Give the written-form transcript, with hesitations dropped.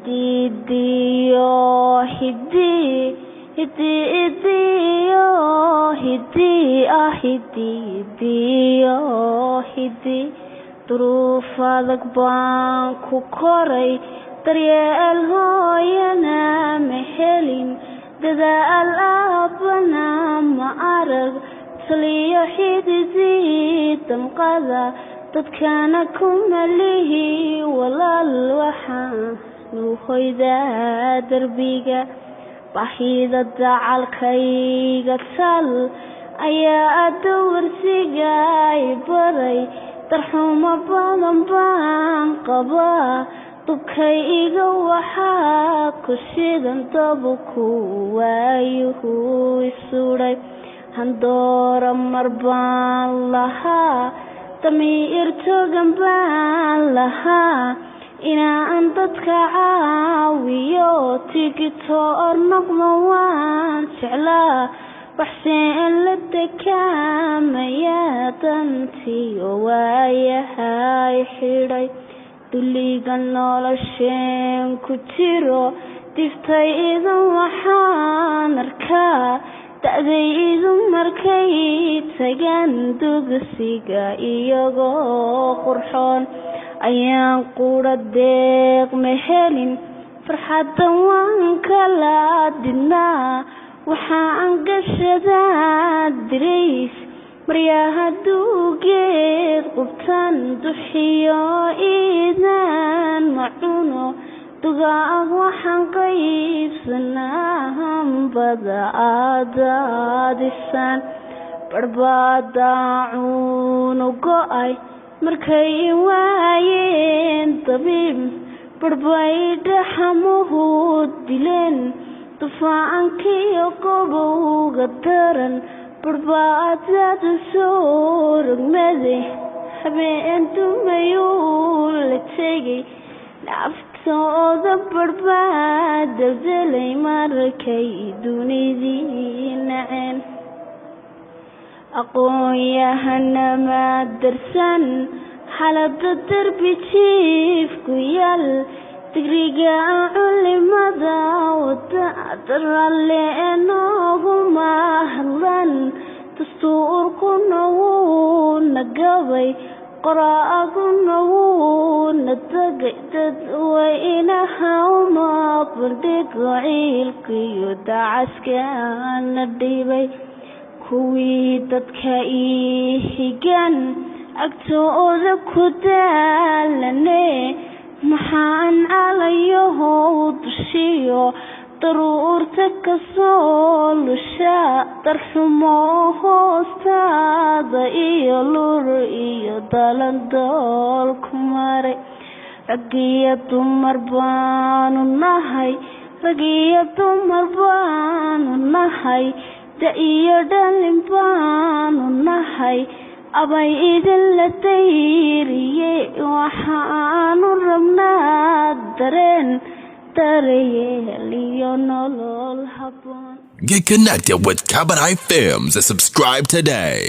hidiyo hidi hidiyo hidiyo hidi duruuf adag baan ku koray daryeel hooyana ma helin dadaal aabbana ma arag taliyo xididii damqada dadkana kuma lihi walaal waxaan u hoydaa darbiga baahida dacalkayga tal ayaa dawarsiga i baray darxumo badan baan qabaa dubkayga waxaa ku shidan dabku waayuhu isuudhay handoora mar baan lahaa damiir togan baan lahaa inaan dadka caawiyo tigitoor noqdo waan jeclaa waxseen la dekaamaya dantiyo waayahay xidhay duliga nolosheen ku jiro diftaydan waxaan arkaa da'daydu markay tagaan dugsiga iyagoo qurxoon ayaan qura deeq ma helin farxaddan waan kala didnaa waxaan gashadaa dirays maryaha duugeed qubtan duxiyo iidaan macuno dugaag waxaan qaybsanaa hambada aadaadisaan barbadaacunu go'ay markay waayeen dabiib barbay dhaxamuhu dileen dufaacankiyo qobowga daran barbaadada soo rogmaday habeen dumayuu la tegay naftooda barbaad dabdelay markay dunidii naceen aqoon-yahana ma darsan xaalada darbi jiifku yaal digriga culimada wada ralle nooguma hadlan dastuurkuna wuu nagabay qoraaguna wuu natagay dadweynaha uma bandhigo ciilkiyo dacaskana dhibay kuwii dadka ii higan agtooda ku daalane maxaan calayahow dushiyo daruurta kasoo lusha darxumo hoostaada iyo lur iyo dalandool ku maray ragiyo dumar baanu nahay ragiyo dumar baanu nahay da iyo dhalin baanu nahay abay idin la dayriyey waxaanu rabnaa dareen daryeel iyo nolol habboon. Get connected with Cabaret Films and subscribe today.